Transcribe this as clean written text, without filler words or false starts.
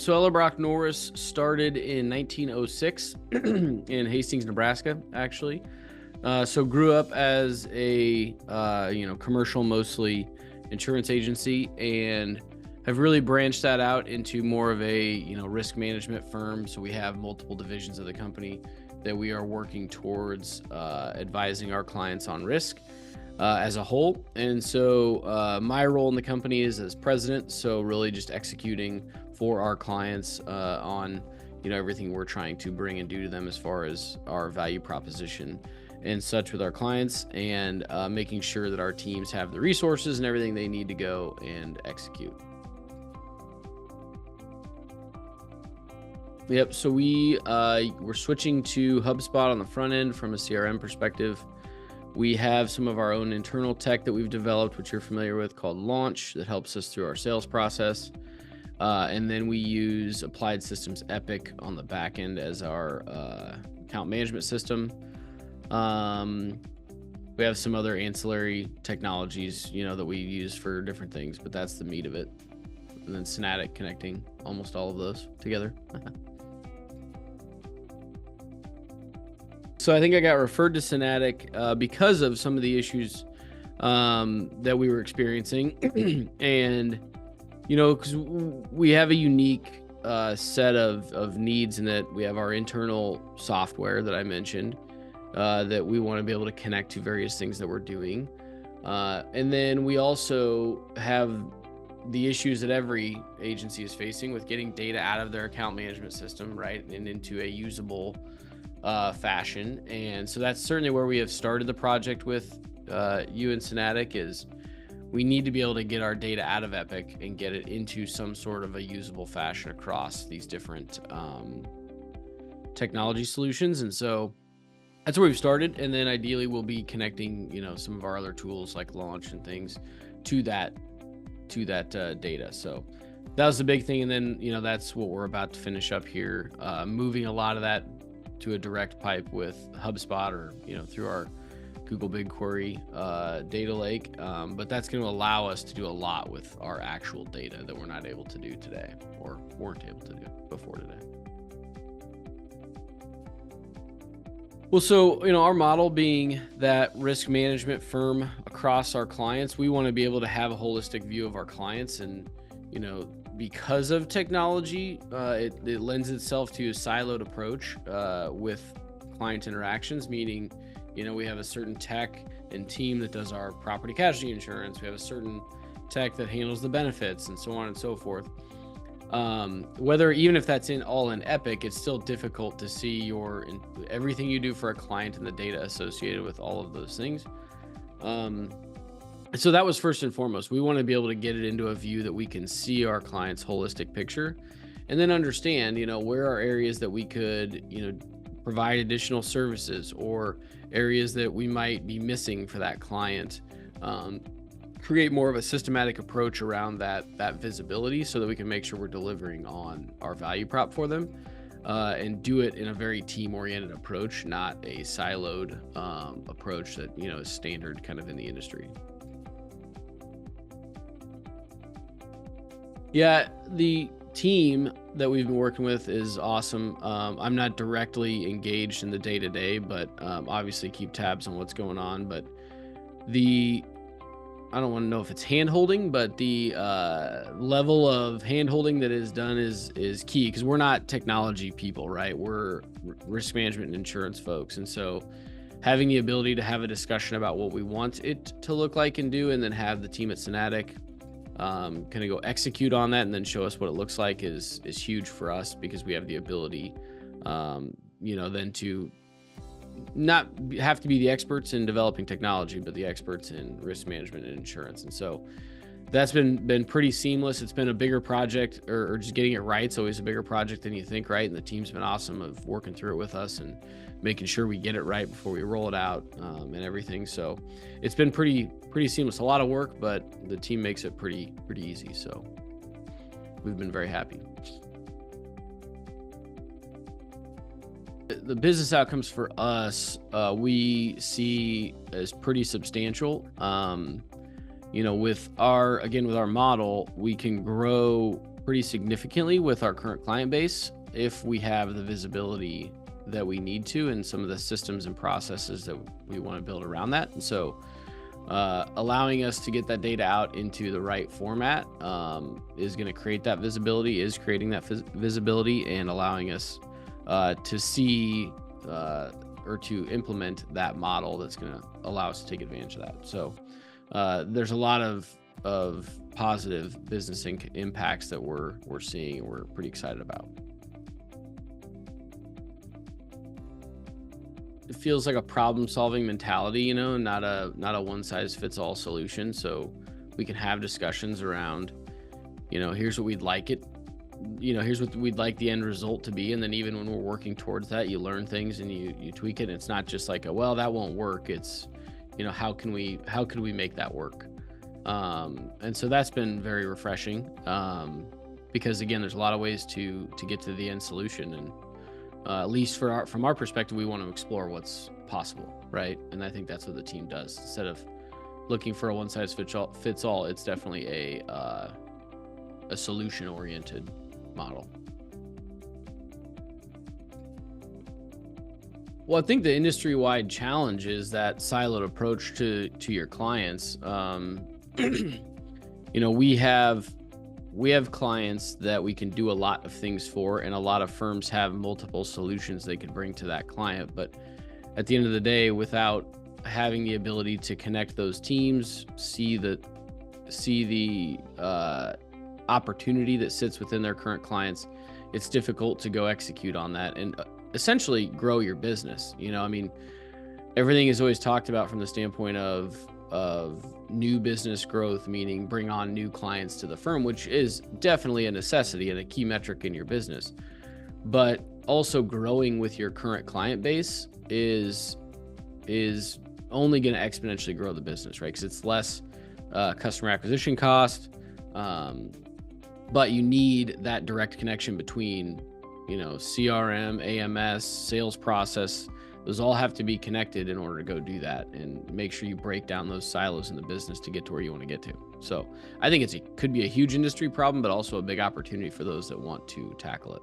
So Ellerbrock-Norris started in 1906 in Hastings, Nebraska, actually. So grew up as a commercial, mostly insurance agency, and have really branched that out into more of a risk management firm. So we have multiple divisions of the company that we are working towards advising our clients on risk as a whole. And so my role in the company is as president. So really just executing for our clients on everything we're trying to bring and do to them as far as our value proposition and such with our clients, and making sure that our teams have the resources and everything they need to go and execute. Yep. So we're switching to HubSpot on the front end from a CRM perspective. We have some of our own internal tech that we've developed, which you're familiar with, called Launch, that helps us through our sales process. And then we use Applied Systems Epic on the back end as our account management system. We have some other ancillary technologies, that we use for different things, but that's the meat of it. And then Synatic connecting almost all of those together. So I think I got referred to Synatic because of some of the issues that we were experiencing. And, because we have a unique set of needs in that we have our internal software that I mentioned that we want to be able to connect to various things that we're doing. And then we also have the issues that every agency is facing with getting data out of their account management system, right, and into a usable fashion. And so that's certainly where we have started the project with you and Synatic. Is we need to be able to get our data out of Epic and get it into some sort of a usable fashion across these different technology solutions. And so that's where we've started. And then ideally we'll be connecting, some of our other tools like Launch and things to that data. So that was the big thing. And then, that's what we're about to finish up here, moving a lot of that to a direct pipe with HubSpot or, through our Google BigQuery data lake. But that's going to allow us to do a lot with our actual data that we're not able to do today or weren't able to do before today. Well, so, our model being that risk management firm across our clients, we want to be able to have a holistic view of our clients. And, because of technology, it lends itself to a siloed approach with client interactions, meaning, we have a certain tech and team that does our property casualty insurance. We have a certain tech that handles the benefits and so on and so forth. Even if that's all in Epic, it's still difficult to see everything you do for a client and the data associated with all of those things. So that was first and foremost. We want to be able to get it into a view that we can see our client's holistic picture, and then understand, where are areas that we could, provide additional services, or areas that we might be missing for that client. Create more of a systematic approach around that visibility so that we can make sure we're delivering on our value prop for them, and do it in a very team-oriented approach, not a siloed approach that is standard kind of in the industry. Yeah, the team that we've been working with is awesome. I'm not directly engaged in the day-to-day, but obviously keep tabs on what's going on. But I don't want to know if it's hand-holding, but the level of hand-holding that is done is key, because we're not technology people, right? We're risk management and insurance folks. And so having the ability to have a discussion about what we want it to look like and do, and then have the team at Synatic kind of go execute on that and then show us what it looks like is huge for us, because we have the ability, then to not have to be the experts in developing technology, but the experts in risk management and insurance. And so that's been pretty seamless. It's been a bigger project, or just getting it right. It's always a bigger project than you think, right? And the team's been awesome of working through it with us and making sure we get it right before we roll it out, and everything. So it's been pretty seamless. A lot of work, but the team makes it pretty easy. So we've been very happy. The business outcomes for us, we see as pretty substantial. With our model, we can grow pretty significantly with our current client base if we have the visibility that we need to, and some of the systems and processes that we want to build around that. And so allowing us to get that data out into the right format is going to create that visibility, is creating that visibility, and allowing us to see or to implement that model that's going to allow us to take advantage of that. So there's a lot of positive business impacts that we're seeing and we're pretty excited about. It feels like a problem-solving mentality, you know, not a one-size-fits-all solution. So we can have discussions around, you know, here's what we'd like it, you know, here's what we'd like the end result to be. And then even when we're working towards that, you learn things and you tweak it. And it's not just like well, that won't work. It's, you know, how can we make that work? And so that's been very refreshing, because again, there's a lot of ways to get to the end solution. And at least from our perspective, we want to explore what's possible, right? And I think that's what the team does. Instead of looking for a one-size-fits-all, it's definitely a solution-oriented model. Well, I think the industry-wide challenge is that siloed approach to your clients. You know, we have clients that we can do a lot of things for, and a lot of firms have multiple solutions they could bring to that client. But at the end of the day, without having the ability to connect those teams, see the opportunity that sits within their current clients, it's difficult to go execute on that and essentially grow your business. You know, I mean, everything is always talked about from the standpoint of new business growth, meaning bring on new clients to the firm, which is definitely a necessity and a key metric in your business. But also growing with your current client base is only going to exponentially grow the business, right? Because it's less customer acquisition cost, but you need that direct connection between, you know, CRM, AMS, sales process. Those all have to be connected in order to go do that, and make sure you break down those silos in the business to get to where you want to get to. So I think could be a huge industry problem, but also a big opportunity for those that want to tackle it.